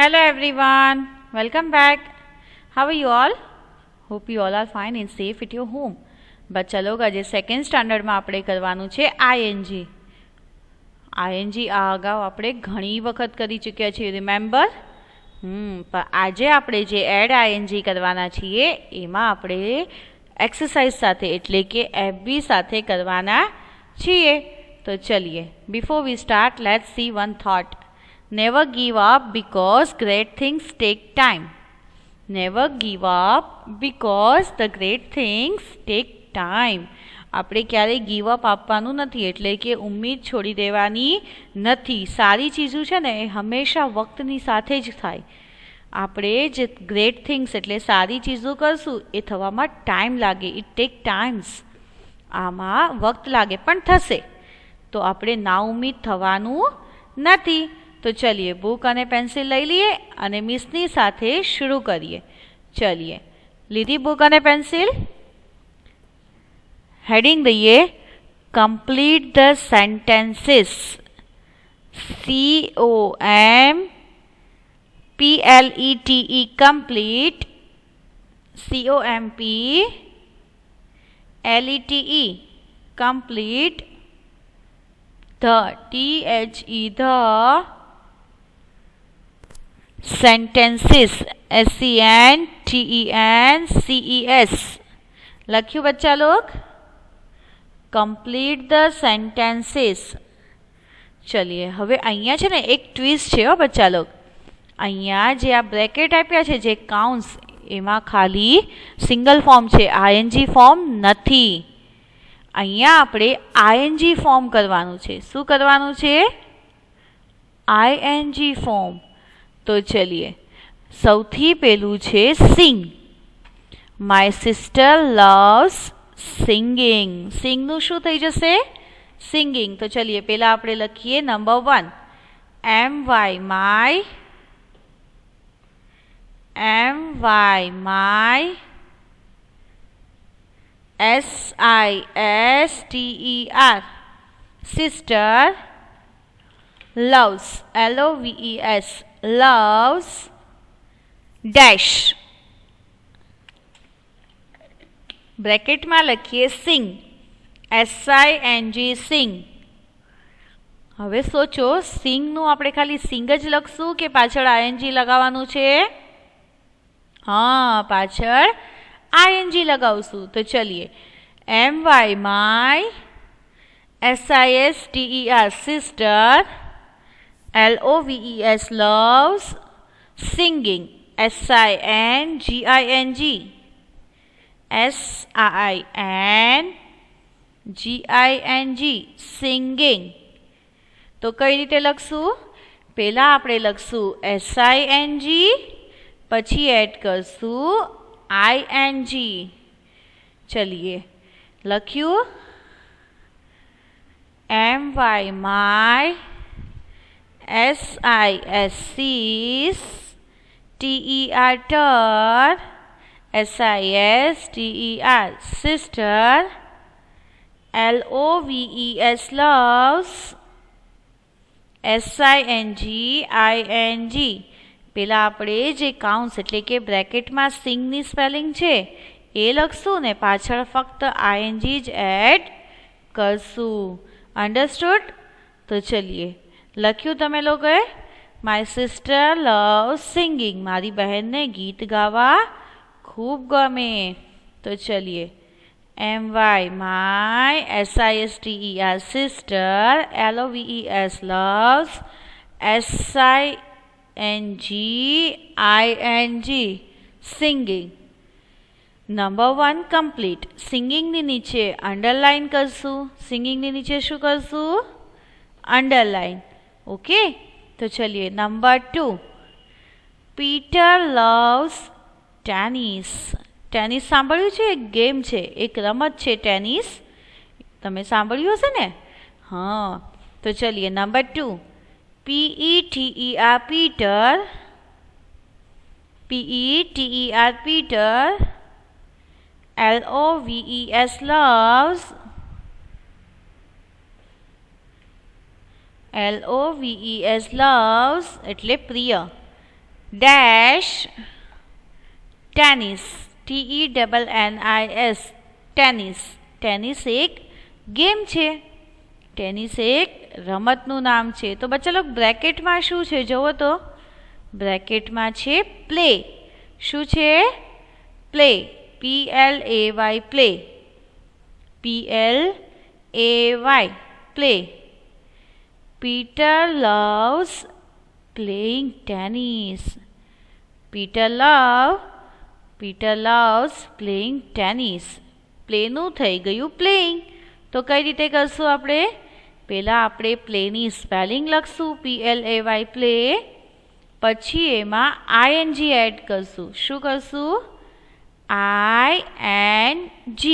Hello everyone, welcome back. How are you all? Hope you all are fine and safe at your home. બચ્ચા લોક આજે second સ્ટાન્ડર્ડમાં આપણે કરવાનું છે ING. ING આ અગાઉ આપણે ઘણી વખત કરી ચૂક્યા છીએ, રિમેમ્બર? પણ આજે આપણે જે એડ આઈએનજી કરવાના છીએ એમાં આપણે એક્સરસાઇઝ સાથે એટલે કે એફબી સાથે કરવાના છીએ. તો ચલીએ, before we start let's see one thought. Never give up because great things take time. Never give up because the great things take time. આપણે ક્યારેય ગીવ અપ આપવાનું નથી, એટલે કે ઉમ્મીદ છોડી દેવાની નથી. સારી ચીજો છે ને એ હંમેશા વક્તની સાથે જ થાય. આપણે જે ગ્રેટ થિંગ્સ એટલે સારી ચીજો કરશું એ થવામાં ટાઈમ લાગે, ઇટ ટેક ટાઈમ્સ. આમાં વક્ત લાગે પણ થશે. તો આપણે ના ઉમ્મીદ થવાનું નથી. તો ચલીએ, બુક અને પેન્સિલ લઈ લઈએ અને મિસની સાથે શરૂ કરીએ. ચલીએ, લીધી બુક અને પેન્સિલ? હેડિંગ દઈએ complete the sentences. COMPLETE complete, COMPLETE complete, the the sentences, SENTENCES. લખ્યું બચ્ચા લોક? Complete the sentences. ચલીએ, હવે અહીંયા છે ને એક ટ્વિસ્ટ છે હો બચ્ચા લોક. અહીંયા જે આ બ્રેકેટ આપ્યા છે, જે કાઉન્ટ્સ, એમાં ખાલી સિંગલ ફોર્મ છે, આઈએનજી ફોર્મ નથી. અહીંયા આપણે આઈએનજી ફોર્મ કરવાનું છે. શું કરવાનું છે? ING form. તો ચલીએ, સૌથી પહેલું છે sing. My sister loves singing. સિંગનું શું થઈ જશે? સિંગિંગ. તો ચલીએ, પહેલાં આપણે લખીએ number 1, MY my, SISTER sister, loves, LOVES loves dash. બ્રેકેટમાં લખીએ સિંગ, SING સિંગ. હવે સોચો, સિંગનું આપણે ખાલી સિંગ જ લખશું કે પાછળ આઈએનજી લગાવવાનું છે? હા, પાછળ આઈએનજી લગાવશું. તો ચલીએ, MY my, SISTER sister, LOVES loves singing, SINGING singing. તો કઈ રીતે લખશું? પહેલાં આપણે લખશું SING, પછી એડ કરશું ING. ચલીએ, લખ્યું MY my, SISTER sister, LOVES loves SINGING. પહેલાં આપણે જે કાઉન્ટ્સ એટલે કે બ્રેકેટમાં સિંગની સ્પેલિંગ છે એ લખશું ને પાછળ ફક્ત આઈએનજી જ એડ કરશું. અન્ડરસ્ટુડ? તો ચલીએ, લખ્યું તમે લોકોએ? My sister love singing. મારી બહેનને ગીત ગાવા ખૂબ ગમે. તો ચલીએ, MY my, SISTER sister, LOVES loves SINGING singing. Number 1 complete. સિંગિંગની નીચે અંડરલાઇન કરશું. સિંગિંગની નીચે શું કરશું? અંડરલાઇન. ઓકે. તો ચલીએ, number 2, Peter loves tennis. Tennis સાંભળ્યું છે? એક ગેમ છે, એક રમત છે ટેનિસ. તમે સાંભળ્યું હશે ને? હા. તો ચલીએ, number 2, PETER Peter, PETER LOVES loves, LOVES loves એટલે પ્રિય, dash tennis, TENNIS, tennis. Tennis એક ગેમ છે, ટેનિસ એક રમતનું નામ છે. તો બચ્ચા લોક બ્રેકેટમાં શું છે જુઓ તો, બ્રેકેટમાં છે પ્લે. શું છે? Play, PLAY, play, PLAY, play. Peter loves playing tennis. Peter loves playing tennis. પ્લેનું થઈ ગયું પ્લેઇંગ. તો કઈ રીતે કરશું આપણે? પહેલાં આપણે પ્લેની સ્પેલિંગ લખશું, PLAY, પ્લે. પછી એમાં ING એડ કરશું. શું કરશું? ING.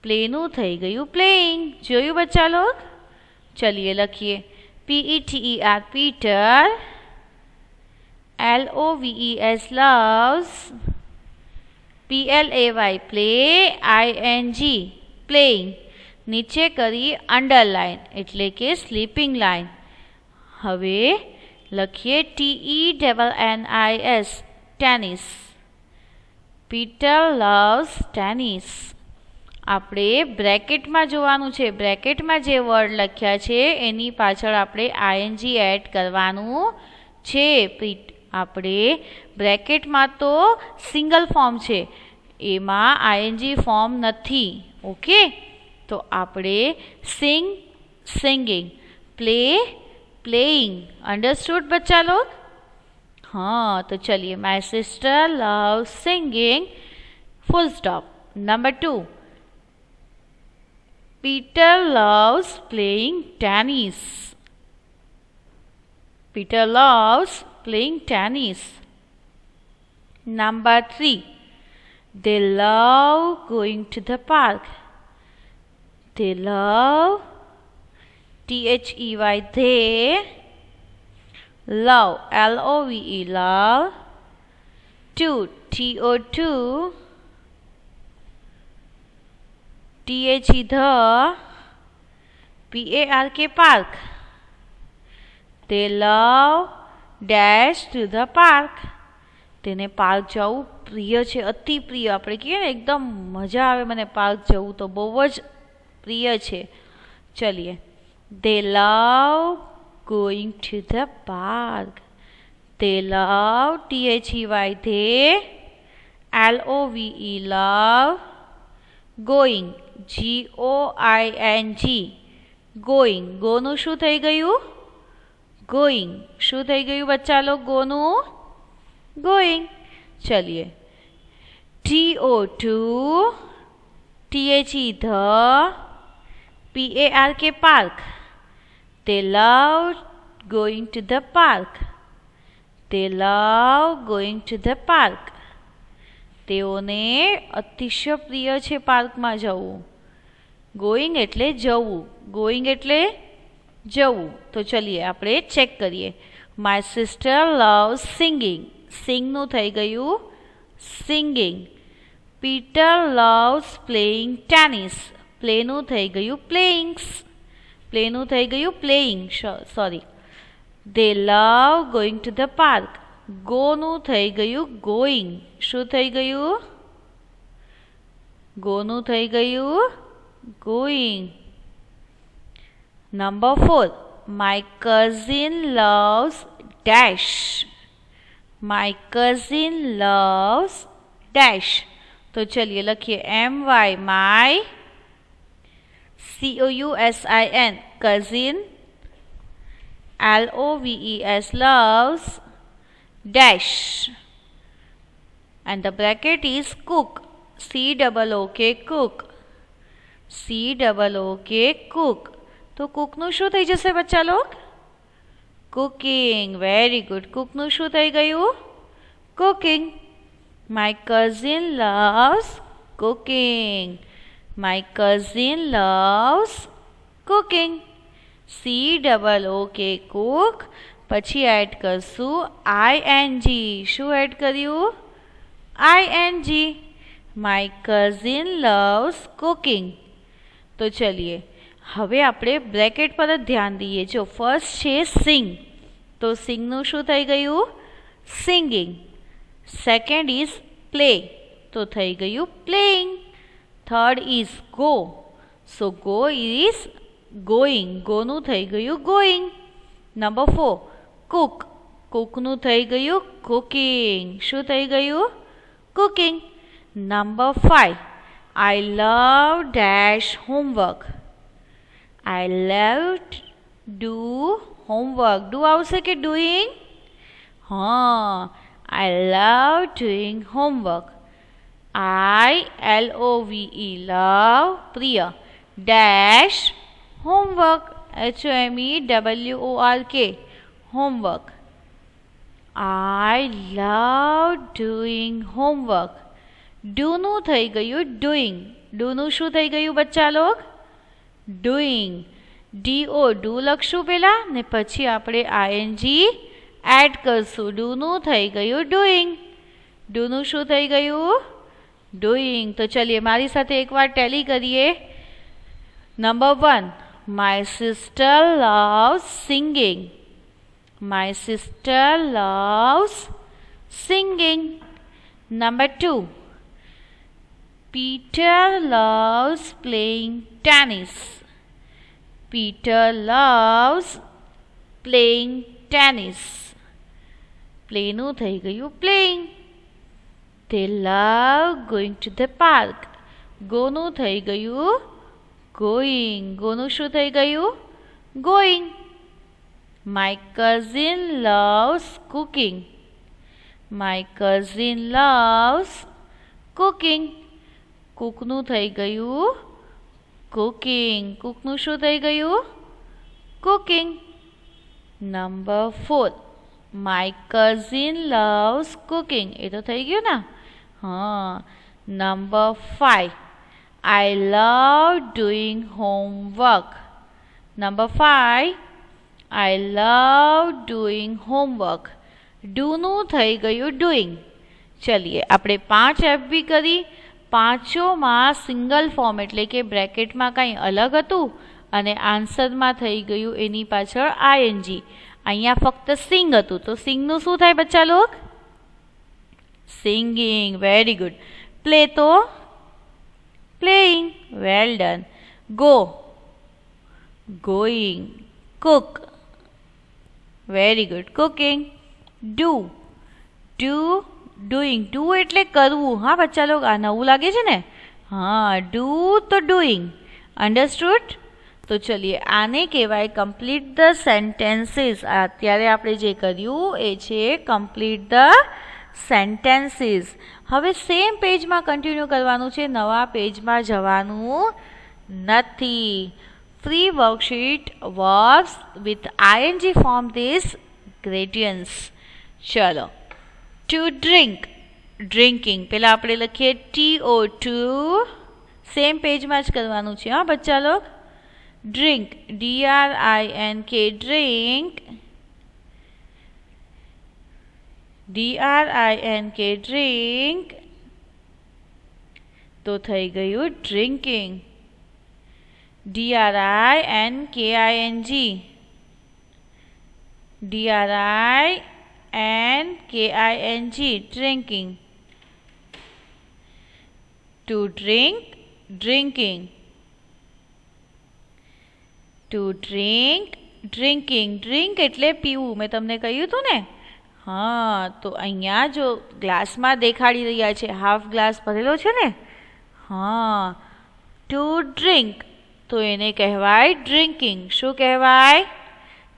પ્લેનું થઈ ગયું પ્લેઇંગ. જોયું બચ્ચા લોગ? ચલિए લખીએ. PETER, Peter. LOVES, loves. PLAY, play. ING, playing. નીચે કરી અંડરલાઇન એટલે કે સ્લીપિંગ લાઇન. હવે લખીએ TENNIS, tennis. Peter loves tennis. આપણે બ્રેકેટમાં જોવાનું છે, બ્રેકેટમાં જે વર્ડ લખ્યા છે એની પાછળ આપણે ING એડ કરવાનું છે. આપણે બ્રેકેટમાં તો સિંગલ ફોર્મ છે, એમાં ING ફોર્મ નથી. ઓકે, તો આપણે સિંગ, સિંગિંગ, પ્લે, પ્લેઇંગ. અંડરસ્ટુડ બચ્ચા લોગ? हाँ, तो चलिए. My sister love singing, full stop. Number 2, Peter loves playing tennis. Peter loves playing tennis. Number 3, they love going to the park. They love, THEY, they. Love, LOVE, love. 2, TO2, THE, the. PARK, park. They love dash to the park. તેને park જવું પ્રિય છે, અતિ પ્રિય. આપણે કહીએ ને એકદમ મજા આવે મને પાર્ક જવું, તો બહુ જ પ્રિય છે. ચલીએ. They love going to the park. They love, THEY, they. LOVE, love. Going, GOING, going. ગોનું શું થઈ ગયું? Going. શું થઈ ગયું બચ્ચા લોગ ગોનું? Going. ચલીએ. TO2, THE, the. PARK, park. They love going to the park. They love going to the park. તેઓને અતિશય પ્રિય છે પાર્કમાં જવું. ગોઈંગ એટલે જવું, ગોઈંગ એટલે જવું. તો ચલીએ આપણે ચેક કરીએ. My sister loves singing. સિંગનું થઈ ગયું singing. Peter loves playing tennis. પ્લેનું થઈ ગયું પ્લેઇંગ્સ. પ્લેનું થઈ ગયું playing, sorry. They love going to the park. ગોનું થઈ ગયું ગોઈંગ. શું થઈ ગયું? ગોનું થઈ ગયું going. Number 4, my cousin loves dash. My cousin loves dash. તો ચલિए લખીએ. MY, my. COUSIN, cousin. LOVES, loves. Dash. And the bracket is cook. COOK, cook. COOK, cook. તો કુકનું શું થઈ જશે બચ્ચા લોગ? કુકિંગ. Very good. કુકનું શું થઈ ગયું? Cooking. My cousin loves cooking. My cousin loves cooking. COOK, cook. પછી એડ કરશું ING. શું એડ કર્યું? ING. My cousin loves cooking. તો ચલીએ હવે આપણે બ્રેકેટ પર જ ધ્યાન દઈએ. જો ફર્સ્ટ છે સિંગ, તો સિંગનું શું થઈ ગયું? સિંગિંગ. સેકન્ડ ઇઝ પ્લે, તો થઈ ગયું playing. Third is go, so go is going, ગોનું થઈ ગયું ગોઈંગ. નંબર 4 કુક, કુકનું થઈ ગયું કુકિંગ, શું થઈ ગયું cooking. Number 5 I love dash homework, I love do homework. Do આવશે કે ડુઈંગ? હા, આઈ લવ ડુઈંગ હોમવર્ક. ILOVE લવ પ્રિય ડેશ હોમવર્ક HOMEWORK હોમવર્ક. આઈ લવ ડુઈંગ હોમવર્ક. ડુનું થઈ ગયું ડુઈંગ, ડુનું શું થઈ ગયું બચ્ચા લોગ? ડુઈંગ. DO ડુ લખશું પહેલા ને પછી આપણે ING એડ કરશું. ડુનું થઈ ગયું ડુઈંગ, ડુનું શું થઈ ગયું ડુઈંગ. તો ચલીએ મારી સાથે એકવાર ટેલી કરીએ. Number 1 my sister loves singing, my sister loves singing. Number 2 Peter loves playing tennis, Peter loves playing tennis. પ્લેનું થઈ ગયું playing. They love going to the park, ગોનું થઈ ગયું going, ગોનું શું થઈ ગયું going. My cousin loves cooking, my cousin loves cooking. કુકનું થઈ ગયું cooking, કુકનું શું થઈ ગયું cooking. Number 4 my cousin loves cooking, એ તો થઈ ગયું ને. હા. Number 5 I love doing homework, number 5 I love doing homework. ડુનું થઈ ગયું ડુઈંગ. ચલીએ આપણે 5 FB કરી. પાંચોમાં સિંગલ ફોર્મ એટલે કે બ્રેકેટમાં કંઈ અલગ હતું અને આન્સરમાં થઈ ગયું એની પાછળ ING. અહીંયા ફક્ત સિંગ હતું તો સિંગનું શું થાય બચ્ચા લોક? સિંગિંગ. Very good. પ્લે તો playing. Well done. Go going. Cook very good cooking. Do do doing. Do એટલે કરવું. હા બચ્ચા લોક આ નવું લાગે છે ને. હા ડુ તો ડુઈંગ. અન્ડરસ્ટુડ? તો ચલીએ આને કહેવાય કમ્પ્લીટ ધ સેન્ટેન્સીસ. અત્યારે આપણે જે કર્યું એ છે કમ્પ્લીટ ધ સેન્ટેન્સીસ. હવે સેમ પેજમાં કન્ટિન્યુ કરવાનું છે, નવા પેજમાં જવાનું નથી. Free worksheet verbs with ING form this gradients. ચલો. To drink drinking. પહેલાં આપણે લખીએ TO2. સેમ પેજમાં જ કરવાનું છે હા બચ્ચા લોક. Drink DRINK drink, DRINK drink. તો થઈ ગયું drinking. DRINKING drinking. To drink drinking, to drink drinking. Drink એટલે પીવું, મેં તમને કહ્યું હતું ને. હા તો અહીંયા જો ગ્લાસમાં દેખાડી રહ્યા છે, હાફ ગ્લાસ ભરેલો છે ને. હા ટુ ડ્રિંક તો એને કહેવાય ડ્રિંકિંગ. શું કહેવાય?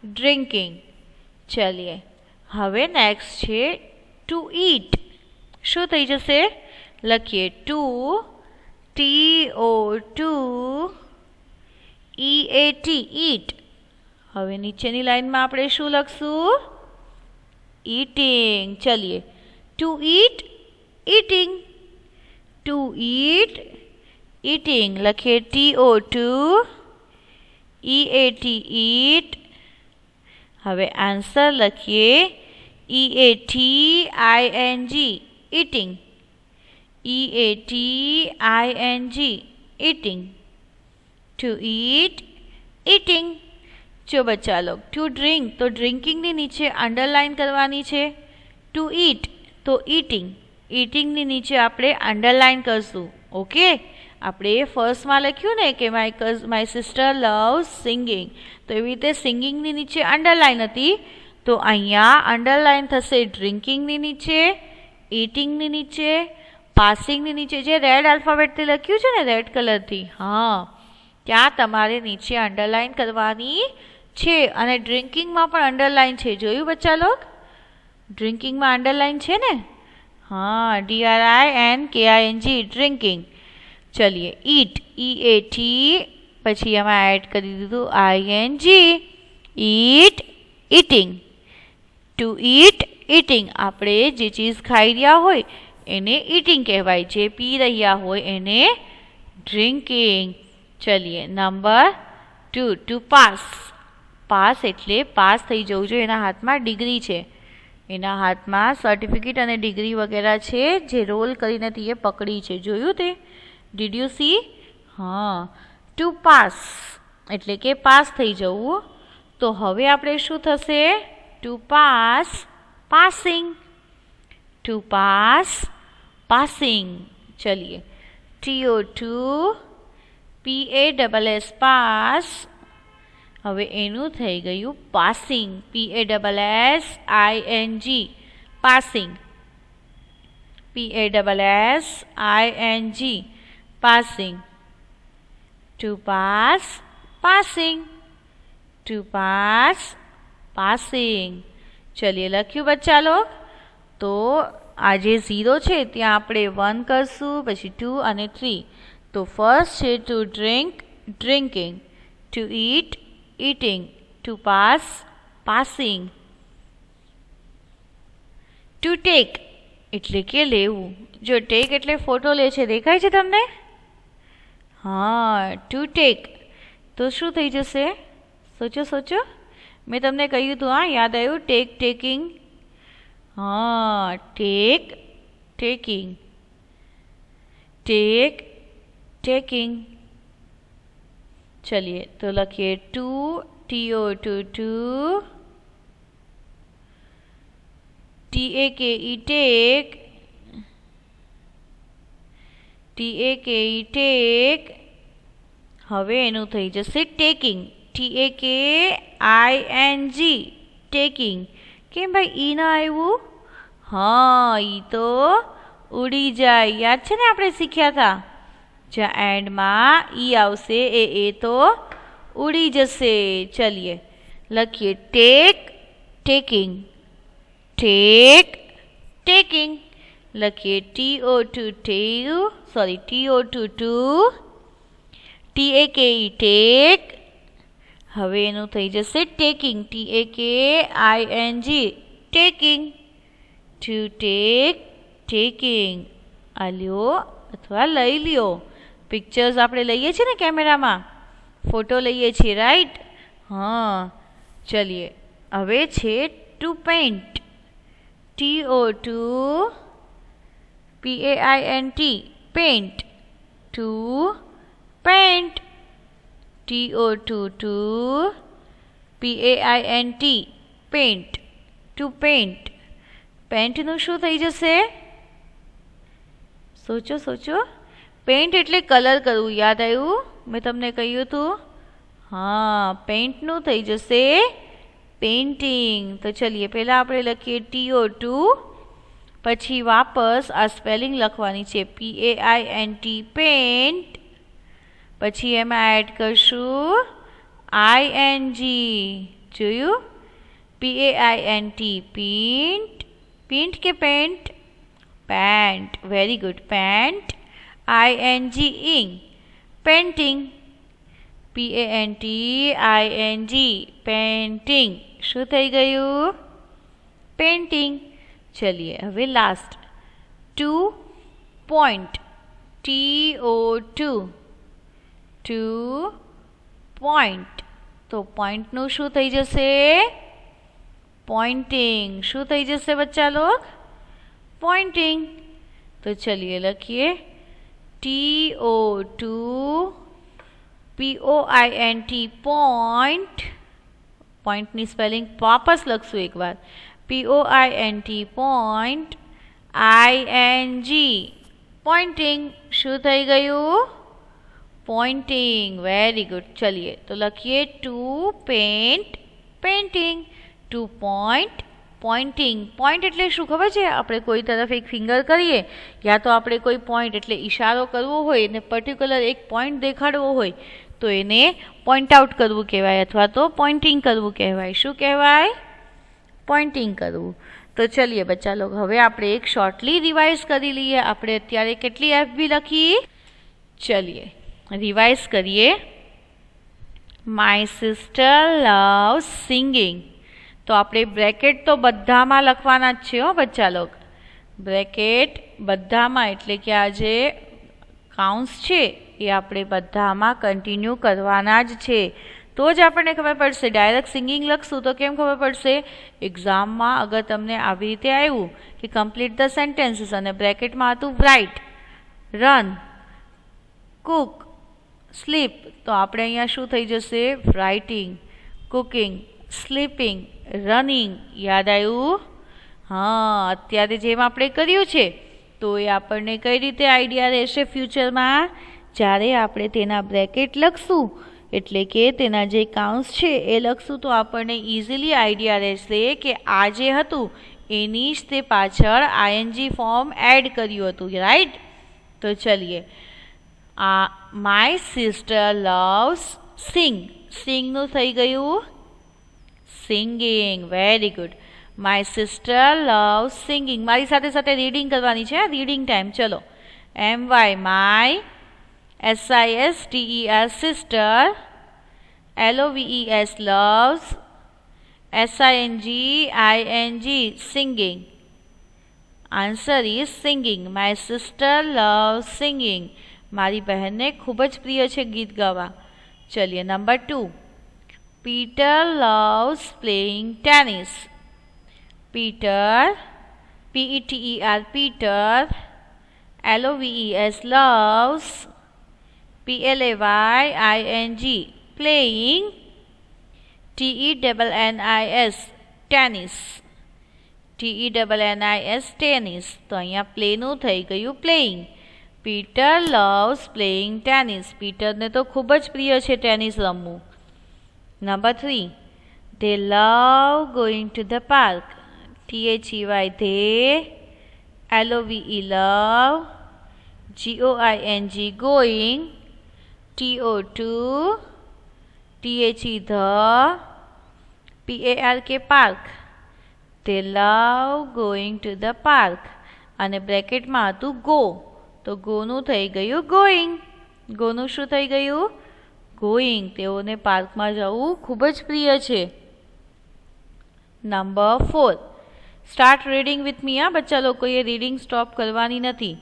ડ્રિંકિંગ. ચલીએ હવે નેક્સ્ટ છે ટુ ઈટ. શું થઈ જશે? લખીએ ટુ TO2 EAT ઈટ. હવે નીચેની લાઈનમાં આપણે શું લખશું? ઈટિંગ. ચલીએ to eat eating, to eat eating. લખીએ TO2 EAT ઈટ. હવે આન્સર લખીએ EATING eating, EATING eating. To eat eating. જો બચ્ચા લોગ ટુ ડ્રિંક તો ડ્રિંકિંગની નીચે અંડરલાઇન કરવાની છે. ટુ ઈટ તો ઈટિંગ, ઈટિંગની નીચે આપણે અંડરલાઇન કરશું. ઓકે, આપણે ફર્સ્ટમાં લખ્યું ને કે માય સિસ્ટર લવ્સ સિંગિંગ, તો એવી રીતે સિંગિંગની નીચે અંડરલાઇન હતી, તો અહીંયા અંડરલાઇન થશે ડ્રિંકિંગની નીચે, ઈટિંગની નીચે, પાસિંગની નીચે, જે રેડ આલ્ફાબેટથી લખ્યું છે ને રેડ કલરથી, હા ત્યાં તમારે નીચે અંડરલાઇન કરવાની છે. અને ડ્રિંકિંગમાં પણ અંડરલાઇન છે, જોયું બચ્ચા લોગ? ડ્રિંકિંગમાં અંડરલાઇન છે ને, हाँ DRINKING ડ્રિંકિંગ. ચલીએ ઈટ EAT પછી એમાં એડ કરી દીધું ING eat eating. To eat eating, આપણે જે ચીઝ ખાઈ રહ્યા હોય એને ઈટિંગ કહેવાય, જે પી રહ્યા હોય એને ડ્રિંકિંગ. ચલીએ નંબર 2 ટુ પાસ. પાસ એટલે પાસ થઈ જવું જોઈએ. એના હાથમાં ડિગ્રી છે, એના હાથમાં સર્ટિફિકેટ અને ડિગ્રી વગેરે છે, જે રોલ કરીને તે પકડી છે, જોયું તે? Did you C? હા, ટુ પાસ એટલે કે પાસ થઈ જવું. તો હવે આપણે શું થશે? To pass passing, to pass passing. ચલીએ TO2 PASS પાસ, હવે એનું થઈ ગયું passing, PASSING passing, PASSING passing. To pass passing, to pass passing. ચલિए લખ્યું બચ્ચા લોગ? તો આ જે 0 છે ત્યાં આપણે 1 કરશું, પછી 2 અને 3. તો ફર્સ્ટ છે two drink drinking, to eat eating, to pass passing, to take એટલે કે લેવું. જો ટેક એટલે ફોટો લે છે, દેખાય છે તમને? હા, ટુ ટેક તો શું થઈ જશે? સોચો સોચો, મેં તમને કહ્યું હતું, હા યાદ આવ્યું? ટેક ટેકિંગ, હા ટેક ટેકિંગ, ટેક ટેકિંગ. चलिए तो लखिए to TO2 to, TAKE take, TAKE take. હવે એનું થઈ જશે ટેકિંગ, TAKING ટેકિંગ. કેમ ભાઈ ઈ ના આવ્યું? હા, ઈ તો ઉડી જાય, યાદ છે ને આપણે શીખ્યા હતા? જ્યાં એન્ડમાં ઈ આવશે એ તો ઉડી જશે. ચલીએ લખીએ ટેક ટેકિંગ, ટેક ટેકિંગ. લખીએ TO2 ટુ, TAKE ટેક. હવે એનું થઈ જશે taking, TAKING taking, to take taking. આ લ્યો અથવા લઈ લ્યો. પિક્ચર્સ આપણે લઈએ છીએ ને કેમેરામાં, ફોટો લઈએ છીએ, રાઈટ? હા. ચલીએ હવે છે to paint, TO2 PAINT paint, to paint, TO2 to PAINT paint, to paint. પેન્ટનું શું થઈ જશે? સોચો સોચો. પેઇન્ટ એટલે કલર કરવું, યાદ આવ્યું? મેં તમને કહ્યું હતું. હા, પેઇન્ટનું થઈ જશે પેઇન્ટિંગ. તો ચલીએ પહેલાં આપણે લખીએ TO2, પછી વાપસ આ સ્પેલિંગ લખવાની છે PAINT પેઇન્ટ, પછી એમાં એડ કરશું ING. જોયું? PAINT પેઇન્ટ, પેઇન્ટ કે pant? Pant. Very good, pant. ING ing, painting, PANTING painting. શું થઈ ગયું? પેન્ટિંગ. ચલીએ હવે last to point, TO2 to point. તો પોઈન્ટનું શું થઈ જશે? પોઇન્ટિંગ. શું થઈ જશે બચ્ચા લોગ? પોઇન્ટિંગ. તો ચलिए લખીએ TO2 POINT પોઈન્ટ. પોઈન્ટની સ્પેલિંગ વાપસ લખશું એકવાર, POINT point ING પોઇન્ટિંગ શું થઈ ગયું? પોઇન્ટિંગ. Very good. ચલીએ તો લખીએ to paint painting, to point pointing. Point એટલે શું ખબર છે? આપણે કોઈ તરફ એક ફિંગર કરીએ યા તો આપણે કોઈ પોઈન્ટ એટલે ઈશારો કરવો હોય ને પર્ટિક્યુલર એક પોઈન્ટ દેખાડવો હોય તો એને પોઈન્ટ આઉટ કરવું કહેવાય અથવા તો પોઇન્ટિંગ કરવું કહેવાય. શું કહેવાય? પોઇન્ટિંગ કરવું. તો ચલીએ બચ્ચા લોગ, હવે આપણે એક શોર્ટલી રિવાઇઝ કરી લઈએ. આપણે અત્યારે કેટલી FB લખી? ચલીએ રિવાઇઝ કરીએ. My sister loves singing. તો આપણે બ્રેકેટ તો બધામાં લખવાના જ છે હો બચ્ચા લોગ. બ્રેકેટ બધામાં એટલે કે આ જે કાઉન્સ છે એ આપણે બધામાં કન્ટિન્યુ કરવાના જ છે. તો જ આપણને ખબર પડશે. ડાયરેક્ટ સિંગિંગ લખશું તો કેમ ખબર પડશે? એક્ઝામમાં અગર તમને આવી રીતે આવ્યું કે કમ્પ્લીટ ધ સેન્ટેન્સીસ અને બ્રેકેટમાં હતું રાઇટ, રન, કુક, સ્લીપ, તો આપણે અહીંયા શું થઈ જશે? Writing, cooking, sleeping, running. યાદ આવ્યું? હા, અત્યારે જેમ આપણે કર્યું છે તો એ આપણને કઈ રીતે આઈડિયા રહેશે ફ્યુચરમાં? જ્યારે આપણે તેના બ્રેકેટ લખશું એટલે કે તેના જે કાઉન્સ છે એ લખશું તો આપણને ઇઝીલી આઈડિયા રહેશે કે આ જે હતું એની જ તે પાછળ ING ફોર્મ એડ કર્યું હતું. રાઈટ? તો ચલીએ. આ માય સિસ્ટર લવ્સ સિંગ. સિંગનું થઈ ગયું singing. Very good. My sister loves singing. મારી સાથે સાથે રીડિંગ કરવાની છે. Reading time. ચલો. MY my, SISTER sister, LOVES loves, SINGING singing. Answer is singing. My sister loves singing. મારી બહેનને ખૂબ જ પ્રિય છે ગીત ગાવા. ચલીએ number 2. Peter loves playing tennis. Peter, PETER Peter, LOVES loves, PLAYING playing, TENNIS tennis. TENNIS tennis. તો અહીંયા પ્લેનું થઈ ગયું playing. Peter loves playing tennis. પીટરને તો ખૂબ જ પ્રિય છે ટેનિસ રમવું. Number 3. They love going to the park. THEY they, LOVE love, GOING going, TO2 THE the, PARK park. They love going to the park. અને બ્રેકેટમાં હતું ગો, તો ગોનું થઈ ગયું ગોઈંગ. ગોનું શું થઈ ગયું? ગોઈંગ. તેઓને પાર્કમાં જવું ખૂબ જ પ્રિય છે. Number 4. Start reading with me. આ બચ્ચા લોકોએ રીડિંગ સ્ટોપ કરવાની નથી.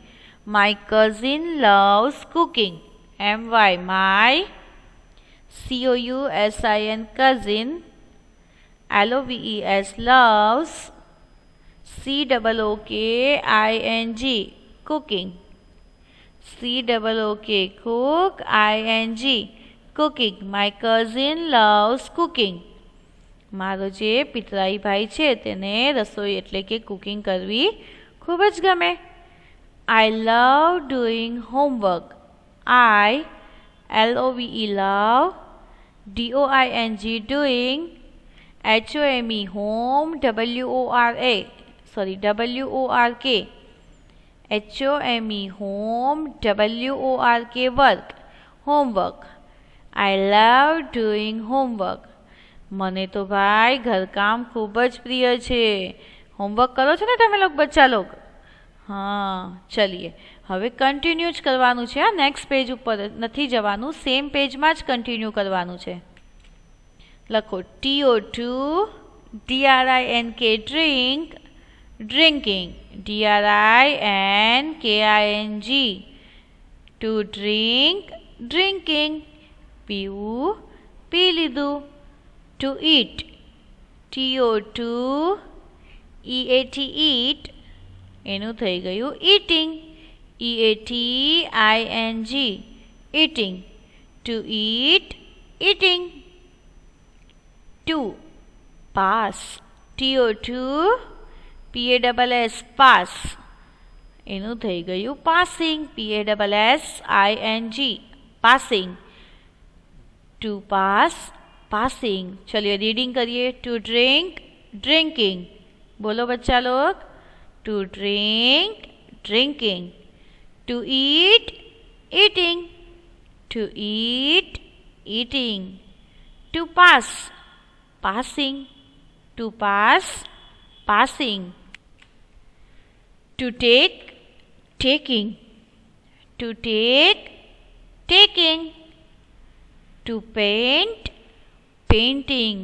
My cousin loves cooking. MY my, COUSIN cousin, LOVES loves, COOKING cooking. COOK cook, ING cooking. My cousin loves cooking. મારો જે પિતરાઈ ભાઈ છે તેને રસોઈ એટલે કે કુકિંગ કરવી ખૂબ જ ગમે. I love doing homework. I, LOVE love, DOING doing, HOME home, WORK, HOME home, WORK work, homework. I love doing homework. મને તો ભાઈ ઘરકામ ખૂબ જ પ્રિય છે. હોમવર્ક કરો છો ને તમે લોગ બચ્ચા લોગ? હા, ચલીએ હવે કન્ટિન્યુ જ કરવાનું છે. આ નેક્સ્ટ પેજ ઉપર નથી જવાનું, સેમ પેજમાં જ કન્ટિન્યુ કરવાનું છે. લખો TO2 DRINK drink, drinking. DRINKING to drink, drinking. પીવું, પી લીધું. To eat. TO2 EAT eat. એનું થઈ ગયું eating. EATING eating. To eat, eating. 2. Pass. TO2 PASS pass એનું થઈ ગયું passing PASSING passing to pass passing ચलिए રીડિંગ કરીએ ટુ ડ્રિંક ड्रिंकिंग बोलो बच्चा लोग to drink drinking to eat eating to eat eating to pass passing to pass passing to take taking to take taking to paint painting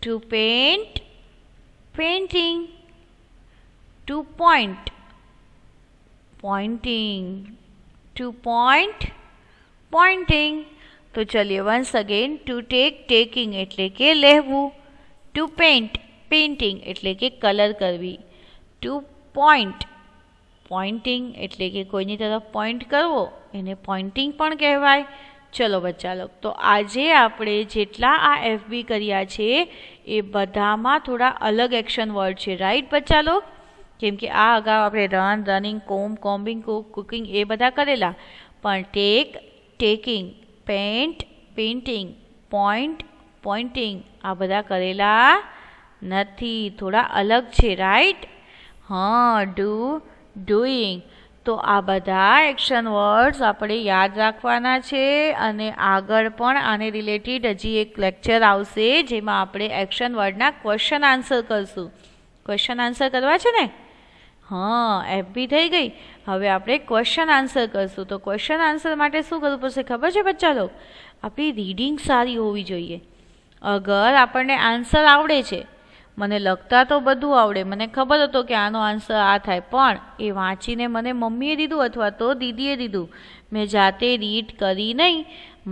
to paint painting to point pointing to point pointing तो चलिए once again to take taking एटले के लेवू to paint painting एटले के colour Curvv to point Poynting एटले के कोईनी तरफ पॉइंट करवो एने पॉइंटिंग पण कहेवाय। चलो बच्चा लोग तो आजे आपणे जेटला आ एफबी कर्या छे ए बधामां थोड़ा अलग एक्शन वर्ड छे राइट बच्चा लोग केम के आ अगाऊ आपणे run running comb combing cooking ए बधा करेला पण take taking paint painting point pointing आ बधा करेला नथी थोड़ा अलग छे राइट। हाँ डू डूइंग तो आ बधा एक्शन वर्ड्स आपणे याद राखवाना छे अने आगळ पण आने रिलेटेड हजी एक लेक्चर आवशे जेमां आपणे एक्शन वर्डना क्वेश्चन आंसर करशुं। क्वेश्चन आंसर करवा छे ने हाँ एफबी थई गई हवे आपणे क्वेश्चन आंसर करशुं। तो क्वेश्चन आंसर माटे शुं करवुं पड़शे खबर छे बच्चा लोग आपणी रीडिंग सारी होवी जोईए। अगर आपणने आंसर आवडे छे મને લખતા તો બધું આવડે મને ખબર હતો કે આનો આન્સર આ થાય પણ એ વાંચીને મને મમ્મીએ દીધું અથવા તો દીદીએ દીધું મેં જાતે રીડ કરી નહીં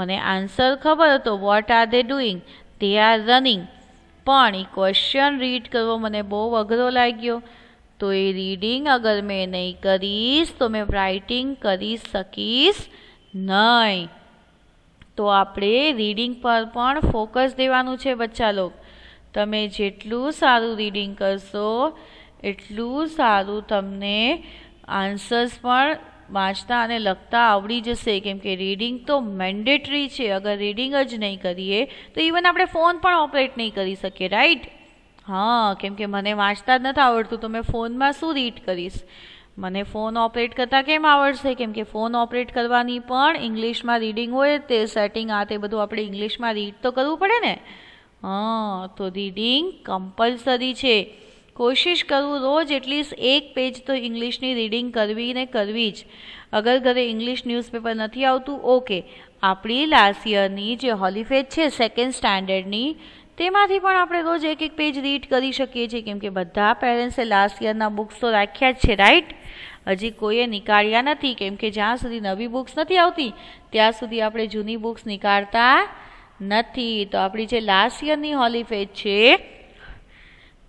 મને આન્સર ખબર હતો what are they doing they are running પણ એ ક્વેશ્ચન રીડ કરવો મને બહુ અઘરો લાગ્યો તો એ રીડિંગ અગર મેં નહીં કરીશ તો મેં રાઇટિંગ કરી શકીશ નહીં। તો આપણે રીડિંગ પર પણ ફોકસ દેવાનું છે બચ્ચા લોગ તમે જેટલું સારું રીડિંગ કરશો એટલું સારું તમને આન્સર્સ પણ વાંચતા અને લખતા આવડી જશે કેમ કે રીડિંગ તો મેન્ડેટરી છે અગર રીડિંગ જ નહીં કરીએ તો ઇવન આપણે ફોન પણ ઓપરેટ નહીં કરી શકીએ રાઈટ। હા કેમ કે મને વાંચતા જ નથી આવડતું તો મેં ફોનમાં શું રીડ કરીશ મને ફોન ઓપરેટ કરતા કેમ આવડશે કેમ કે ફોન ઓપરેટ કરવાની પણ ઇંગ્લિશમાં રીડિંગ હોય તે સેટિંગ આ તે બધું આપણે ઇંગ્લિશમાં રીડ તો કરવું પડે ને। हाँ तो रीडिंग कंपलसरी है कोशिश करूँ रोज एटलीस्ट एक पेज तो इंग्लिश नी रीडिंग करवी ने करवी ज। अगर घरे इंग्लिश न्यूज़पेपर नहीं आवतुं ओके आपणी लास्ट ईयरनी जे हॉलीफेज है सेकंड स्टैंडर्डनी तेमांथी पण आपणे रोज एक एक पेज रीड करी शकीए छीए केम के बधा पेरेंट्से लास्ट ईयरना बुक्स तो राख्या ज छे राइट हजी कोईए निकाळ्या नथी केम के ज्यां सुधी नवी बुक्स नहीं आवती त्यां सुधी आपणे जूनी बुक्स निकाळता નથી। તો આપણી જે લાસ્ટ યરની હોલીફેજ છે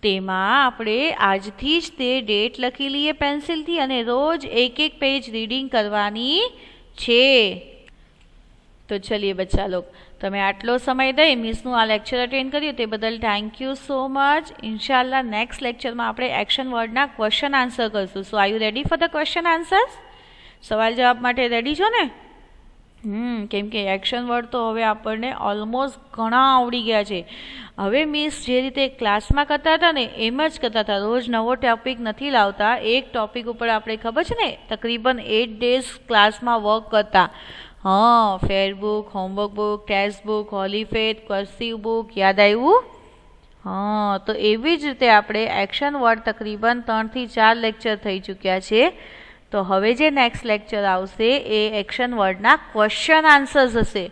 તેમાં આપણે આજથી જ તે ડેટ લખી લઈએ પેન્સિલથી અને રોજ એક એક પેજ રીડિંગ કરવાની છે। તો ચલીએ બચ્ચા લોગ તમે આટલો સમય દઈ મિસનું આ લેક્ચર અટેન્ડ કર્યું તે બદલ થેન્ક યુ સો મચ। ઇન્શાલ્લાહ નેક્સ્ટ લેક્ચરમાં આપણે એક્શન વર્ડના ક્વેશ્ચન આન્સર કરશું। So are you ready for the question answers સવાલ જવાબ માટે રેડી છો ને केम के एक्शन वर्ड तो हवे आपने ऑलमोस्ट घणा आवड़ी गया है। हवे मिस जे रीते क्लास में करता था ने एम ज करता था रोज नवो टॉपिक नहीं लावता एक टॉपिक पर आपणे खबर है ने तकरीबन 8 डेज क्लास में वर्क करता। हाँ फेर book homework book text book हॉलीफेज कर्सिव बुक याद आव्युं। हाँ तो एवी ज रीते आपणे एक्शन वर्ड तकरीबन 3 થી 4 लेक्चर थई चूक्या छे। तो हवे जे नेक्स्ट लेक्चर आवशे ए एक्शन वर्डना क्वेश्चन आंसर्स हशे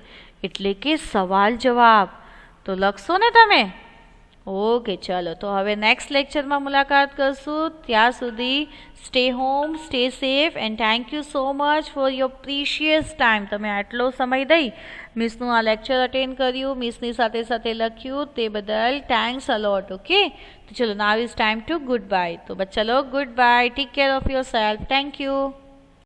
एटले के सवाल जवाब। तो लखशो ने तमे ओके चलो तो हवे नेक्स्ट लेक्चर में मुलाकात करशुं त्यां सुधी stay home stay safe and thank you so much for your precious time. तमे आटलो समय दई मिसनुं आ लेक्चर अटेन्ड कर्युं मिसनी साथे साथे लख्युं ते बदल थैंक्स अ लॉट। ओके तो चलो now is time to goodbye. तो बच्चा लोग goodbye take care of yourself thank you.